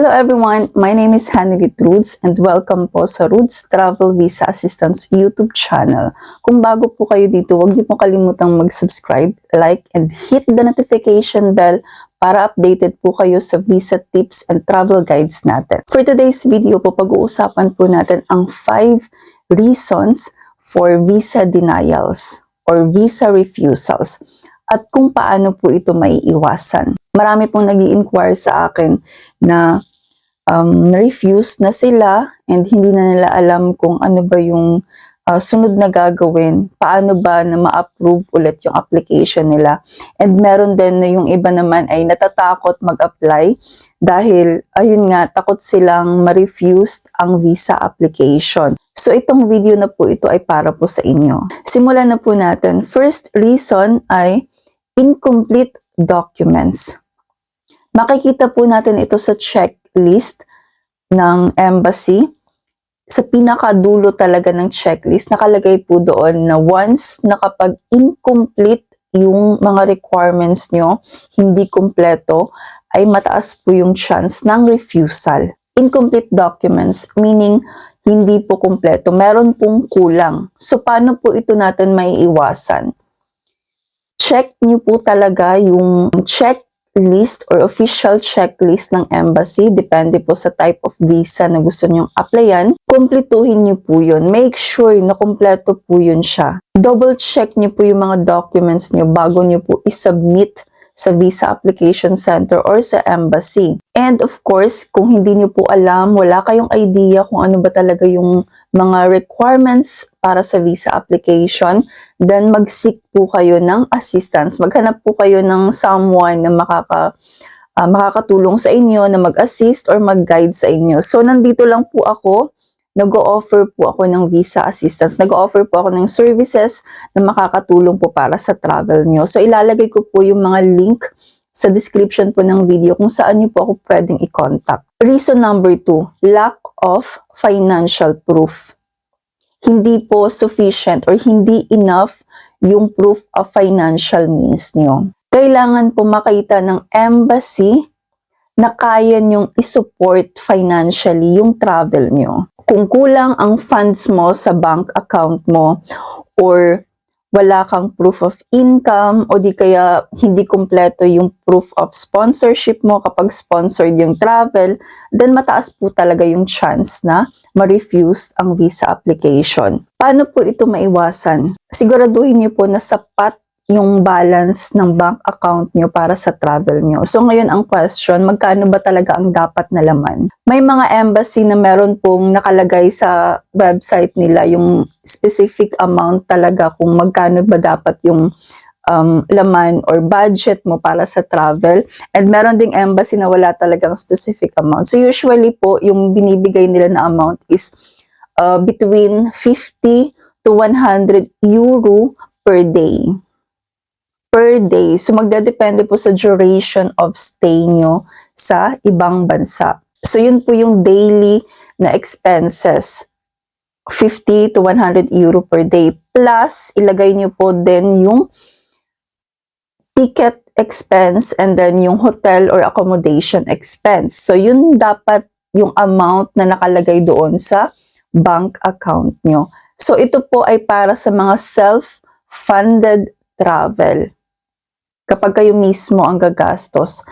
Hello everyone, my name is Hannibit Rudes and welcome po sa Rudes Travel Visa Assistance YouTube channel. Kung bago po kayo dito, huwag niyo po kalimutang mag-subscribe, like, and hit the notification bell para updated po kayo sa visa tips and travel guides natin. For today's video po, pag-uusapan po natin ang 5 reasons for visa denials or visa refusals at kung paano po ito maiiwasan. Marami pong nag-i-inquire sa akin na refuse na sila and hindi na nila alam kung ano ba yung sunod na gagawin, paano ba na ma-approve ulit yung application nila. And meron din na yung iba naman ay natatakot mag-apply dahil ayun nga, takot silang ma-refuse ang visa application. So itong video na po ito ay para po sa inyo. Simulan na po natin. First reason ay incomplete documents. Makikita po natin ito sa checklist ng embassy. Sa pinakadulo talaga ng checklist, nakalagay po doon na once na kapag incomplete yung mga requirements nyo, hindi kumpleto, ay mataas po yung chance ng refusal. Incomplete documents, meaning hindi po kumpleto, meron pong kulang. So paano po ito natin maiiwasan? Check nyo po talaga yung checklist or official checklist ng embassy. Depende po sa type of visa na gusto nyong applyan. Kumpletuhin nyo po yun. Make sure na kumpleto po yun siya. Double check nyo po yung mga documents nyo bago nyo po isubmit sa visa application center or sa embassy. And of course, kung hindi nyo po alam, wala kayong idea kung ano ba talaga yung mga requirements para sa visa application, then mag-seek po kayo ng assistance. Maghanap po kayo ng someone na makakatulong sa inyo, na mag-assist or mag-guide sa inyo. So, nandito lang po ako. Nag-o-offer po ako ng visa assistance. Nag-o-offer po ako ng services na makakatulong po para sa travel nyo. So, ilalagay ko po yung mga link sa description po ng video kung saan nyo po ako pwedeng i-contact. Reason number 2, lack of financial proof. Hindi po sufficient or hindi enough yung proof of financial means nyo. Kailangan po makita ng embassy na kaya nyong isupport financially yung travel nyo. Kung kulang ang funds mo sa bank account mo or wala kang proof of income o di kaya hindi kumpleto yung proof of sponsorship mo kapag sponsored yung travel, then mataas po talaga yung chance na ma-refuse ang visa application. Paano po ito maiwasan? Siguraduhin niyo po na sapat yung balance ng bank account nyo para sa travel nyo. So ngayon ang question, magkano ba talaga ang dapat na laman? May mga embassy na meron pong nakalagay sa website nila yung specific amount talaga kung magkano ba dapat yung laman or budget mo para sa travel. And meron ding embassy na wala talagang specific amount. So usually po, yung binibigay nila na amount is between 50 to 100 euro per day. So magdedepende po sa duration of stay nyo sa ibang bansa. So yun po yung daily na expenses, 50 to 100 euro per day. Plus, ilagay nyo po din yung ticket expense and then yung hotel or accommodation expense. So yun dapat yung amount na nakalagay doon sa bank account nyo. So ito po ay para sa mga self-funded travel. Kapag kayo mismo ang gagastos.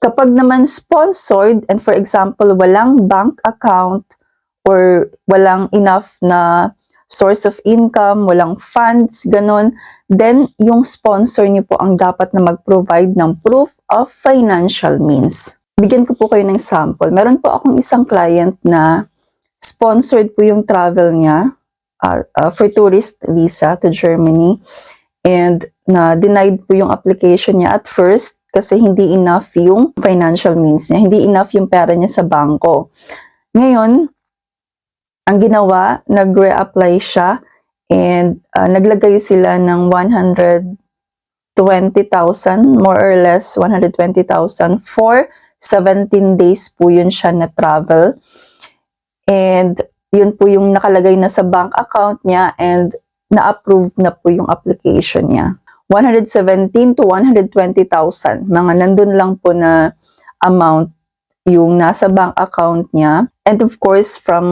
Kapag naman sponsored, and for example, walang bank account or walang enough na source of income, walang funds, ganun, then yung sponsor niyo po ang dapat na mag-provide ng proof of financial means. Bigyan ko po kayo ng sample. Meron po akong isang client na sponsored po yung travel niya for tourist visa to Germany. And na-denied po yung application niya at first kasi hindi enough yung financial means niya. Hindi enough yung pera niya sa bangko. Ngayon, ang ginawa, nag-reapply siya and naglagay sila ng 120,000, more or less 120,000 for 17 days po yun siya na travel. And yun po yung nakalagay na sa bank account niya and na-approve na po yung application niya. 117 to 120,000, mga nandun lang po na amount yung nasa bank account niya. And of course, from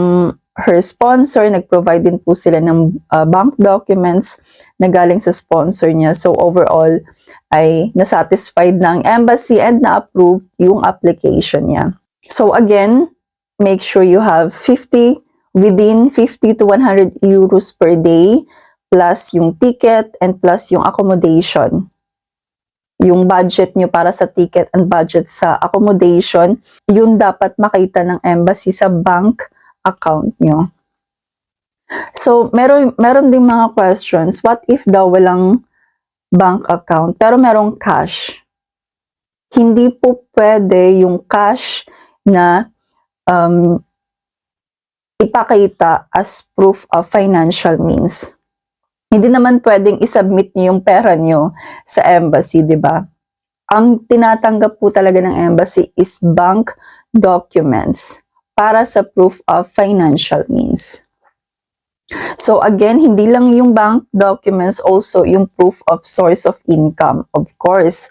her sponsor, nag-provide din po sila ng bank documents na galing sa sponsor niya. So overall, ay nasatisfied na ang embassy and na-approved yung application niya. So again, make sure you have within 50 to 100 euros per day, plus yung ticket and plus yung accommodation. Yung budget nyo para sa ticket and budget sa accommodation, yun dapat makita ng embassy sa bank account nyo. So, meron ding mga questions. What if daw walang bank account pero merong cash? Hindi po pwede yung cash na ipakita as proof of financial means. Hindi naman pwedeng isubmit niyo yung pera niyo sa embassy, di ba? Ang tinatanggap po talaga ng embassy is bank documents para sa proof of financial means. So again, hindi lang yung bank documents, also yung proof of source of income. Of course,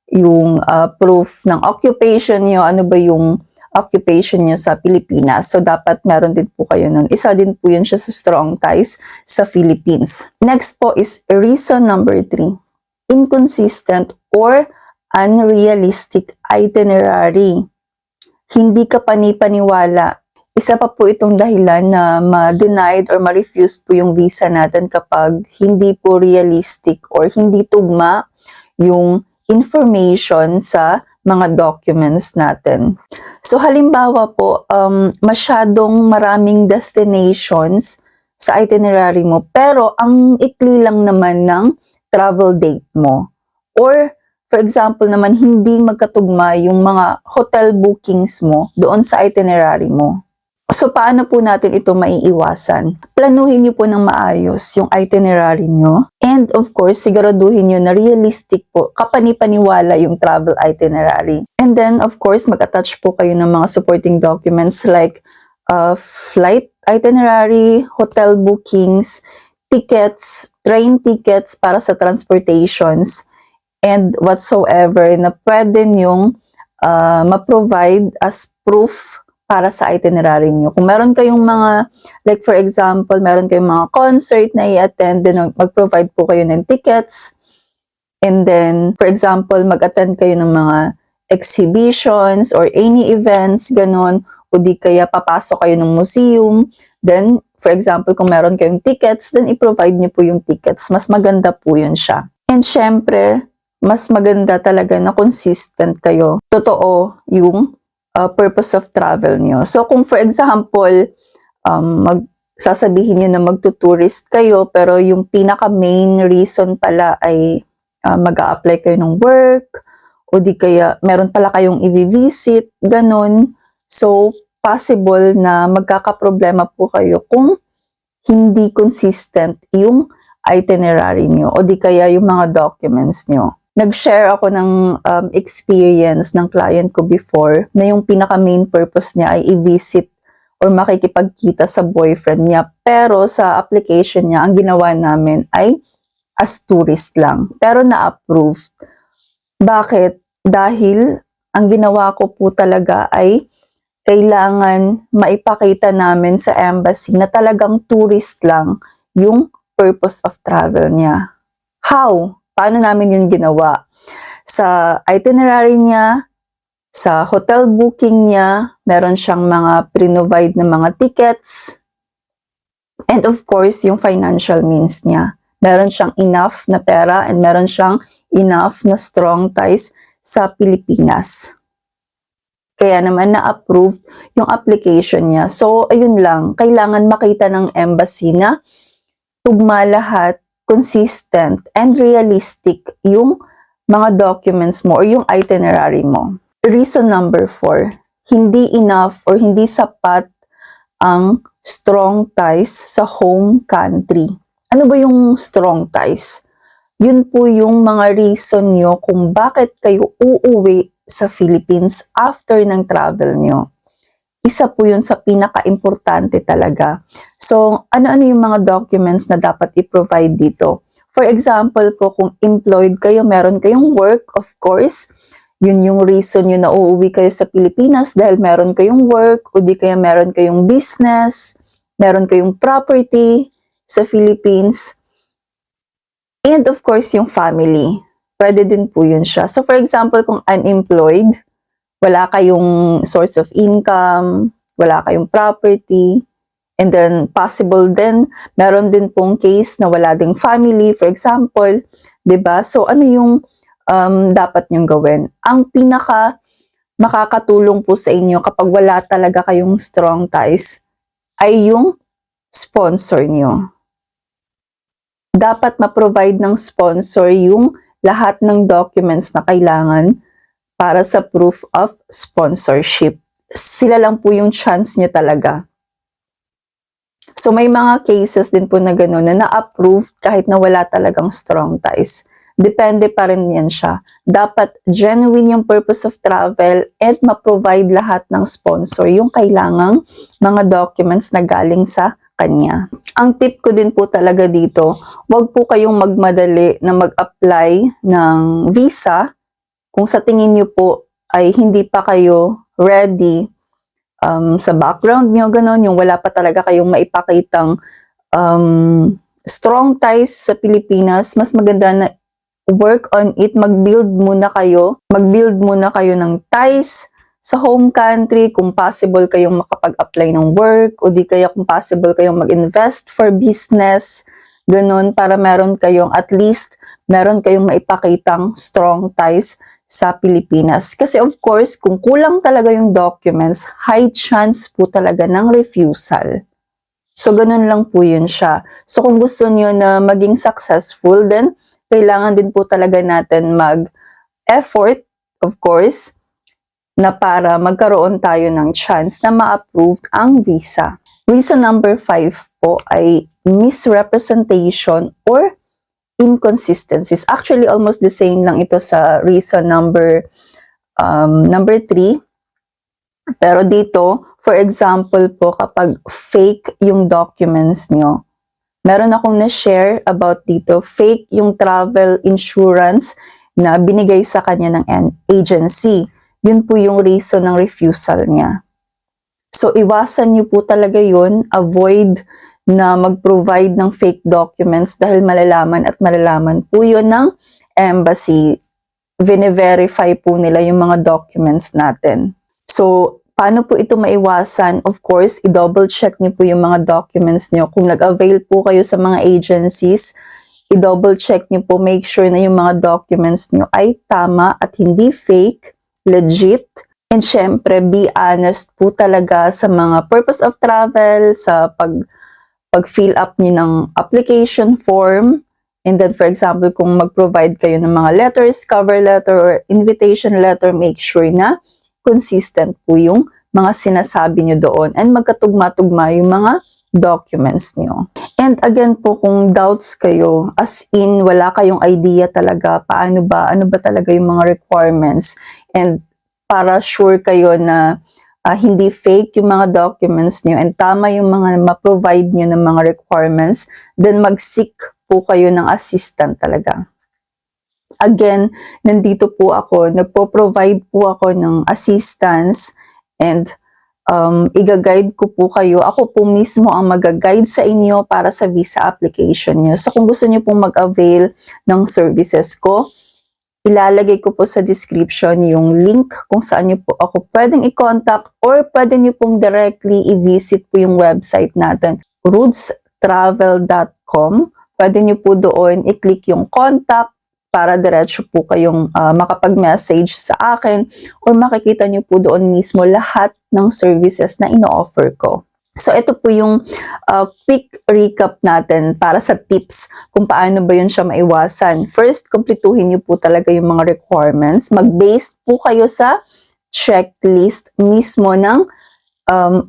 yung proof ng occupation niyo, ano ba yung occupation niyo sa Pilipinas. So dapat meron din po kayo nun. Isa din po yun siya sa strong ties sa Philippines. Next po is reason number 3. Inconsistent or unrealistic itinerary. Hindi ka panipaniwala. Isa pa po itong dahilan na ma-denied or ma-refused po yung visa natin kapag hindi po realistic or hindi tugma yung information sa mga documents natin. So halimbawa po, masyadong maraming destinations sa itinerary mo, pero ang ikli lang naman ng travel date mo. Or for example naman, hindi magkatugma yung mga hotel bookings mo doon sa itinerary mo. So, paano po natin ito maiiwasan? Planuhin niyo po ng maayos yung itinerary niyo. And of course, siguraduhin niyo na realistic po, kapanipaniwala yung travel itinerary. And then, of course, mag-attach po kayo ng mga supporting documents like flight itinerary, hotel bookings, tickets, train tickets para sa transportations, and whatsoever na pwede niyong ma-provide as proof para sa itinerary nyo. Kung meron kayong mga, like for example, meron kayong mga concert na i-attend, then mag-provide po kayo ng tickets. And then, for example, mag-attend kayo ng mga exhibitions or any events, ganun. O di kaya papasok kayo ng museum. Then, for example, kung meron kayong tickets, then i-provide nyo po yung tickets. Mas maganda po yun siya. And syempre, mas maganda talaga na consistent kayo. Totoo yung purpose of travel nyo. So, kung for example, sasabihin nyo na magtutourist kayo, pero yung pinaka-main reason pala ay mag-a-apply kayo ng work, o di kaya meron pala kayong i-visit, ganun. So, possible na magkakaproblema po kayo kung hindi consistent yung itinerary nyo, o di kaya yung mga documents nyo. Nag-share ako ng experience ng client ko before na yung pinaka-main purpose niya ay i-visit or makikipagkita sa boyfriend niya. Pero sa application niya, ang ginawa namin ay as tourist lang. Pero na-approve. Bakit? Dahil ang ginawa ko po talaga ay kailangan maipakita namin sa embassy na talagang tourist lang yung purpose of travel niya. How? Paano namin yun ginawa? Sa itinerary niya, sa hotel booking niya, meron siyang mga pre-provide na mga tickets. And of course, yung financial means niya. Meron siyang enough na pera and meron siyang enough na strong ties sa Pilipinas. Kaya naman na-approve yung application niya. So, ayun lang. Kailangan makita ng embassy na tugma lahat, consistent and realistic yung mga documents mo or yung itinerary mo. Reason number 4, hindi enough or hindi sapat ang strong ties sa home country. Ano ba yung strong ties? Yun po yung mga reason nyo kung bakit kayo uuwi sa Philippines after ng travel nyo. Isa po yun sa pinaka-importante talaga. So, ano-ano yung mga documents na dapat i-provide dito? For example po, kung employed kayo, meron kayong work, of course, yun yung reason yun na uuwi kayo sa Pilipinas dahil meron kayong work o di kaya meron kayong business, meron kayong property sa Philippines. And of course, yung family. Pwede din po yun siya. So for example, kung unemployed, wala kayong source of income, wala kayong property, and then possible din, meron din pong case na wala ding family, for example, 'di ba? So ano yung dapat nyong gawin? Ang pinaka makakatulong po sa inyo kapag wala talaga kayong strong ties ay yung sponsor nyo. Dapat ma-provide ng sponsor yung lahat ng documents na kailangan para sa proof of sponsorship. Sila lang po yung chance nyo talaga. So may mga cases din po na gano'n na na-approved kahit na wala talagang strong ties. Depende pa rin yan siya. Dapat genuine yung purpose of travel and ma-provide lahat ng sponsor yung kailangang mga documents na galing sa kanya. Ang tip ko din po talaga dito, wag po kayong magmadali na mag-apply ng visa kung sa tingin nyo po ay hindi pa kayo ready sa background nyo, gano'n, yung wala pa talaga kayong maipakitang strong ties sa Pilipinas, mas maganda na work on it, mag-build muna kayo ng ties sa home country, kung possible kayong makapag-apply ng work, o di kaya kung possible kayong mag-invest for business, gano'n, para at least meron kayong maipakitang strong ties sa Pilipinas. Kasi of course, kung kulang talaga yung documents, high chance po talaga ng refusal. So, ganun lang po yun siya. So, kung gusto nyo na maging successful, then kailangan din po talaga natin mag-effort, of course, na para magkaroon tayo ng chance na ma-approved ang visa. Reason number 5 po ay misrepresentation or inconsistencies. Actually, almost the same lang ito sa reason number 3. Pero dito, for example po, kapag fake yung documents nyo, meron akong na-share about dito, fake yung travel insurance na binigay sa kanya ng agency. Yun po yung reason ng refusal niya. So, iwasan nyo po talaga yun. Avoid na mag-provide ng fake documents dahil malalaman po yun ng embassy. Vine-verify po nila yung mga documents natin. So, paano po ito maiwasan? Of course, i-double check nyo po yung mga documents nyo. Kung nag-avail po kayo sa mga agencies, i-double check nyo po, make sure na yung mga documents nyo ay tama at hindi fake, legit. And syempre, be honest po talaga sa mga purpose of travel, sa pag-fill up niyo ng application form. And then, for example, kung mag-provide kayo ng mga letters, cover letter, or invitation letter, make sure na consistent po yung mga sinasabi nyo doon and magkatugma-tugma yung mga documents nyo. And again po, kung doubts kayo, as in, wala kayong idea talaga, ano ba talaga yung mga requirements, and para sure kayo na hindi fake yung mga documents nyo and tama yung mga ma-provide nyo ng mga requirements, then mag-seek po kayo ng assistant talaga. Again, nandito po ako, nagpo-provide po ako ng assistance and i-guide ko po kayo. Ako po mismo ang mag-guide sa inyo para sa visa application nyo. So kung gusto nyo pong mag-avail ng services ko, ilalagay ko po sa description yung link kung saan nyo po ako pwedeng i-contact or pwede nyo pong directly i-visit po yung website natin, rootstravel.com. Pwede nyo po doon i-click yung contact para diretso po kayong makapag-message sa akin or makikita nyo po doon mismo lahat ng services na ino-offer ko. So, ito po yung quick recap natin para sa tips kung paano ba yun siya maiwasan. First, kumpletuhin niyo po talaga yung mga requirements. Mag-base po kayo sa checklist mismo ng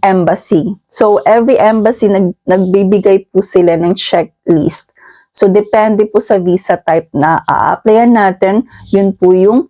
embassy. So, every embassy nagbibigay po sila ng checklist. So, depende po sa visa type na a-applyan natin. Yun po yung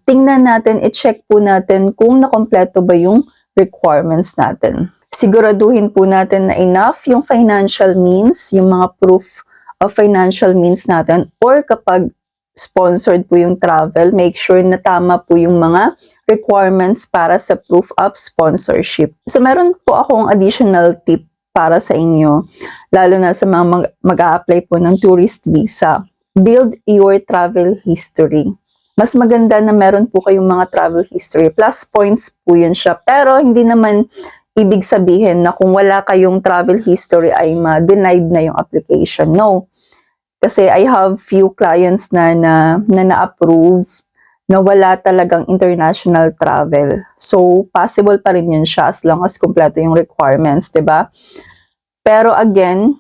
tingnan natin, i-check po natin kung nakompleto ba yung requirements natin. Siguraduhin po natin na enough yung financial means, yung mga proof of financial means natin, or kapag sponsored po yung travel, make sure na tama po yung mga requirements para sa proof of sponsorship. So meron po akong additional tip para sa inyo, lalo na sa mga mag-a-apply po ng tourist visa. Build your travel history. Mas maganda na meron po kayong mga travel history. Plus points po yun siya. Pero hindi naman ibig sabihin na kung wala kayong travel history ay ma-denied na yung application. No. Kasi I have few clients na na-approve na wala talagang international travel. So, possible pa rin yun siya as long as kumpleto yung requirements, 'di ba? Pero again,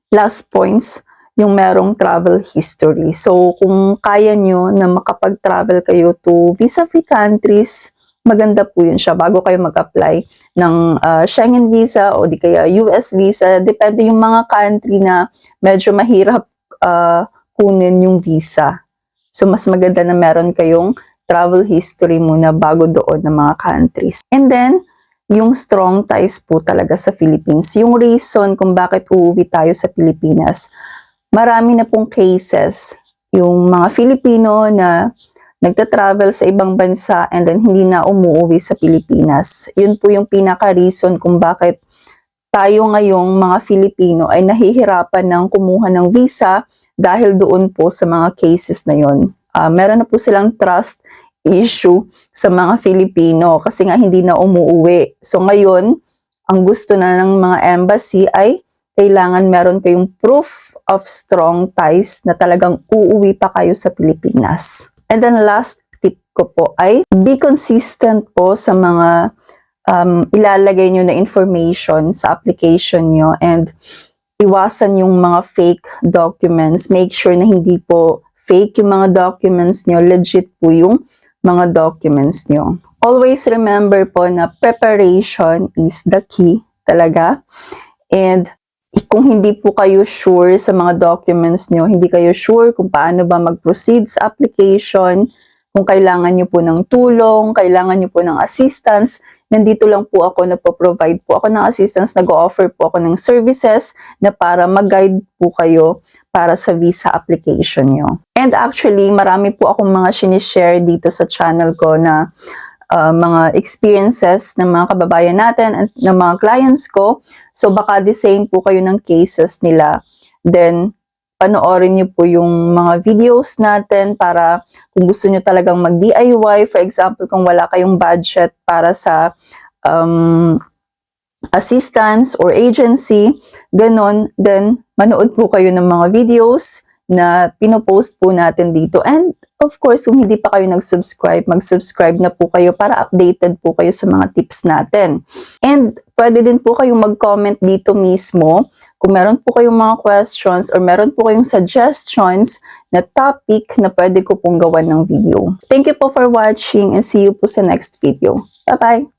plus points yung merong travel history. So, kung kaya nyo na makapag-travel kayo to visa-free countries, maganda po yun siya bago kayo mag-apply ng Schengen visa o di kaya US visa. Depende yung mga country na medyo mahirap kunin yung visa. So, mas maganda na meron kayong travel history muna bago doon ng mga countries. And then, yung strong ties po talaga sa Philippines. Yung reason kung bakit uuwi tayo sa Pilipinas, marami na pong cases. Yung mga Filipino na nagta-travel sa ibang bansa and then hindi na umuwi sa Pilipinas. Yun po yung pinaka-reason kung bakit tayo ngayong mga Filipino ay nahihirapan ng kumuha ng visa dahil doon po sa mga cases na yun. Meron na po silang trust issue sa mga Filipino kasi nga hindi na umuuwi. So ngayon, ang gusto na ng mga embassy ay kailangan meron kayong proof of strong ties na talagang uuwi pa kayo sa Pilipinas. And then last tip ko po ay be consistent po sa mga ilalagay nyo na information sa application nyo and iwasan yung mga fake documents. Make sure na hindi po fake yung mga documents nyo, legit po yung mga documents nyo. Always remember po na preparation is the key talaga. And kung hindi po kayo sure sa mga documents nyo, hindi kayo sure kung paano ba mag-proceed sa application, kung kailangan nyo po ng tulong, kailangan nyo po ng assistance, nandito lang po ako, nagpo-provide po ako ng assistance, nag-o-offer po ako ng services na para mag-guide po kayo para sa visa application nyo. And actually, marami po akong mga sinishare dito sa channel ko na mga experiences ng mga kababayan natin at ng mga clients ko. So baka the same po kayo ng cases nila. Then, panoorin niyo po yung mga videos natin para kung gusto niyo talagang mag-DIY, for example, kung wala kayong budget para sa assistance or agency, ganon, then manood po kayo ng mga videos na pinopost po natin dito. And of course, kung hindi pa kayo nag-subscribe, mag-subscribe na po kayo para updated po kayo sa mga tips natin. And pwede din po kayong mag-comment dito mismo kung meron po kayong mga questions or meron po kayong suggestions na topic na pwede ko pong gawan ng video. Thank you po for watching and see you po sa next video. Bye-bye!